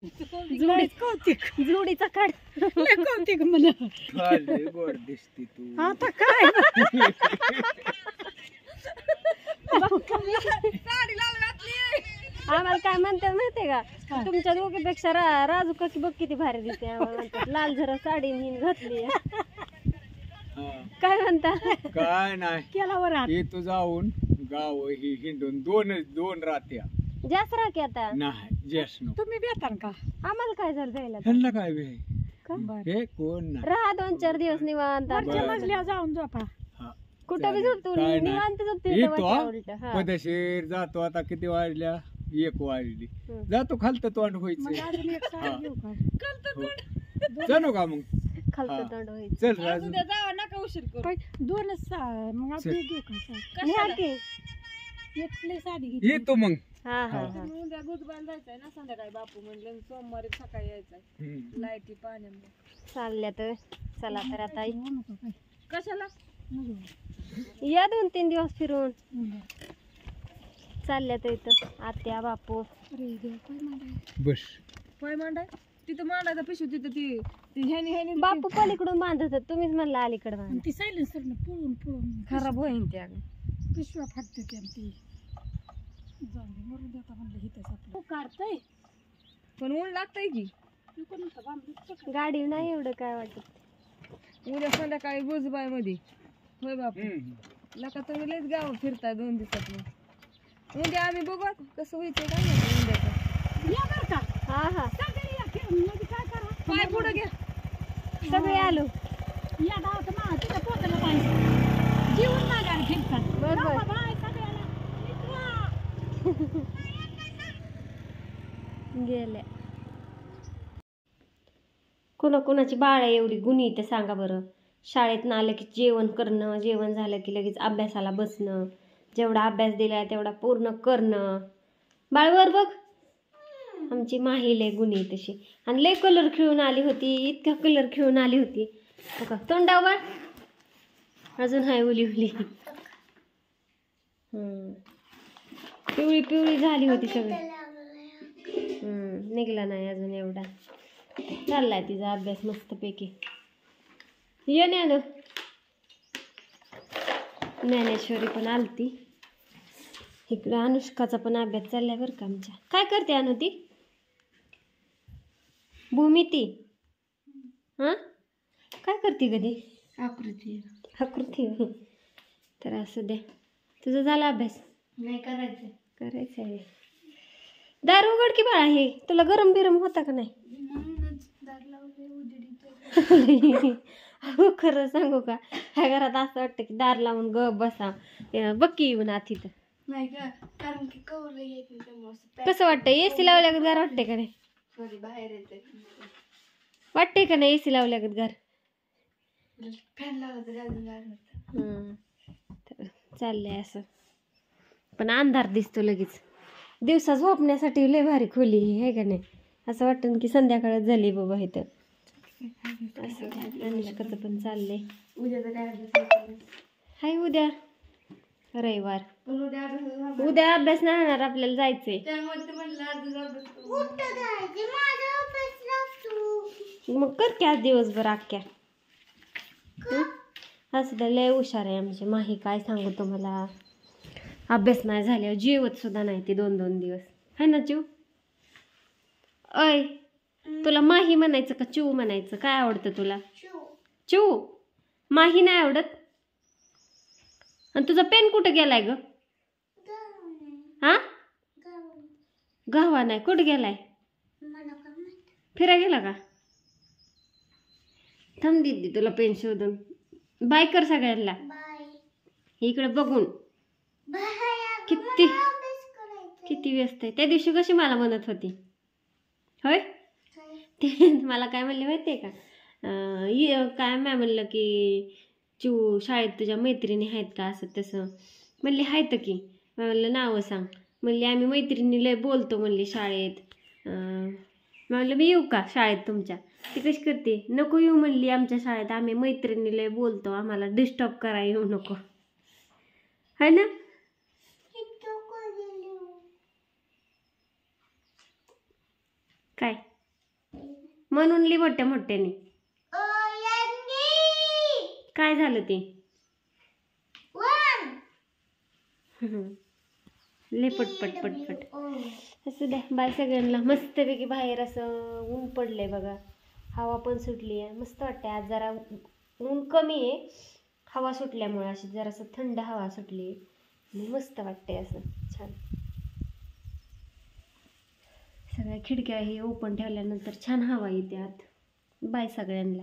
जोडीचा काढ कौतिक मला गोड दिसती तू आता काय आम्हाला काय म्हणतात माहितीये का तुमच्या दोघीपेक्षा राजू काकी बघ किती भारी दिसते आम्हाला म्हणतात लाल जरा साडी नीन घातली काय म्हणता काय नाही केला बरं हे तू जाऊन गाव ही हिंडून दोन रात्या जास्त राखी आता नाही जस तुम्ही बेतान का आम्हाला काय झालं जायला ह्यांना काय बे हे कोण नाही राहा 2-4 दिवस निवांत मजल्यावर जाऊन झोपा कुठं बी झोपतो निवांत झोपतो पदशीर जातो आता किती वाजल्या 1 वाजली जातो खालत तोंड व्हायचं जाणू का मग खालतं तोंड व्हायचं चल राजू जावा नका उशीर करू 2च मग आपण घेऊ का साडी येतो मग उद्या गुजबान जायचंय ना संध्याकाळी बापू म्हणलं सोमवारी सकाळी यायचंय लाईटी पाण्यामुळे चालल्या तर चला तर आता कशाला या 2-3 दिवस फिरून चालल्या तर इथं आत्या बापू बस पाय मांडाय तिथं मांडायचा पिशवी तिथं ती ह्यानी बापू पलीकडून बांधत होत तुम्हीच म्हणला अलीकडे बांध ती सायलेन्सर पळून पळून खराब होईन त्या पिशव्या फाटते ती काढतय पण ऊन लागतंय की गाडी नाही एवढं काय वाटत उद्या संध्याकाळी गुजबाई मध्ये होय बापू लका तुम्ही लयच गाव फिरताय 2 दिवसात मग उद्या आम्ही बघू कसं व्हायचं काय नाही उद्याचं हा हा पाय पुढे घ्या सगळे आलो या गावात मा तिथं पोहोचलं पाहिजे जीवन मागायला फिरतात बरोबर गेल्या कोणाची बाळ आहे एवढी गुणी ते सांगा बरं शाळेत आलं की जेवण करणं जेवण झालं की लगेच अभ्यासाला बसणं जेवढा अभ्यास दिलाय तेवढा पूर्ण करणं बाळवर बघ आमची माहील आहे गुणी तशी आणि लय कलर खेळून आली होती इतका कलर खेळून आली होती बघा तोंडावर अजून हाय उली पिवळी पिवळी झाली होती सगळी निघला नाही अजून एवढा चाललाय तिचा अभ्यास मस्तपैकी ये ज्ञानेश्वरी पण आलती इकडं अनुष्काचा पण अभ्यास चाललाय बरं का आमच्या काय करते अनु ती भूमिती हा काय करते कधी आकृती तर असं दे तुझा झाला अभ्यास नाही करायचं आहे दार उघड की बाळा हे तुला गरम बिरम होता का नाही खरं सांगू का ह्या घरात असं वाटतं की दार लावून ग बसा बक्की येऊन आत इथं नाही का कारण की कवर येत कसं वाटतं एसी लावल्यागत गार वाटते का नाही बाहेर येते वाटते का नाही एसी लावल्यागत गार फॅन लावला चाललंय असं पण अंधार दिसतो लगेच दिवसा झोपण्यासाठी लय भारी खोली आहे का नाही असं वाटतं की संध्याकाळच झाली बाबा इथं असं अनुष्काचं पण चाललंय उद्या तर हाय उद्या रविवार उद्या अभ्यास नाही होणार आपल्याला जायचंय मग कर की आज दिवसभर अख्ख्या असं तर लय हुशार आहे आमची माही काय सांगू तुम्हाला अभ्यास नाही झाल्यावर जेवत सुद्धा नाही ते 2-2 दिवस है ना चिव अय तुला माही म्हणायचं का चिव म्हणायचं काय आवडतं तुला चिव माही नाही आवडत आणि तुझा पेन कुठं गेलाय ग हा गावा नाही कुठं गेलाय फिरा गेला का थांब दीदी तुला पेन शोधून बाय कर सगळ्यांना इकडे बघून किती व्यस्त आहे त्या दिवशी कशी मला म्हणत होती होय ते मला काय म्हणले माहितीये का काय मॅम म्हणलं की चिव शाळेत तुझ्या मैत्रिणी आहेत का असं तसं म्हणले आहेत की म्हणलं नावं सांग म्हणले आम्ही मैत्रिणी लय बोलतो म्हणले शाळेत म्हणलं मी येऊ का शाळेत तुमच्या ती कशी करते नको येऊ म्हणली आमच्या शाळेत आम्ही मैत्रिणी लय बोलतो आम्हाला डिस्टर्ब करा येऊ नको है ना काय म्हणून ली मोठ्या मोठ्याने. काय झालं ते? ले पटपट पटपट. असं द्या. बाय सगळ्यांना. मस्तपैकी बाहेर असं ऊन पडलंय बघा, हवा पण सुटली आहे, मस्त वाटते. आज जरा ऊन कमी आहे, हवा सुटल्यामुळे अशी जरासं थंड हवा सुटली, मस्त वाटते असं छान. सगळ्या खिडक्या हे ओपन ठेवल्यानंतर छान हवा येते आत. बाय सगळ्यांना.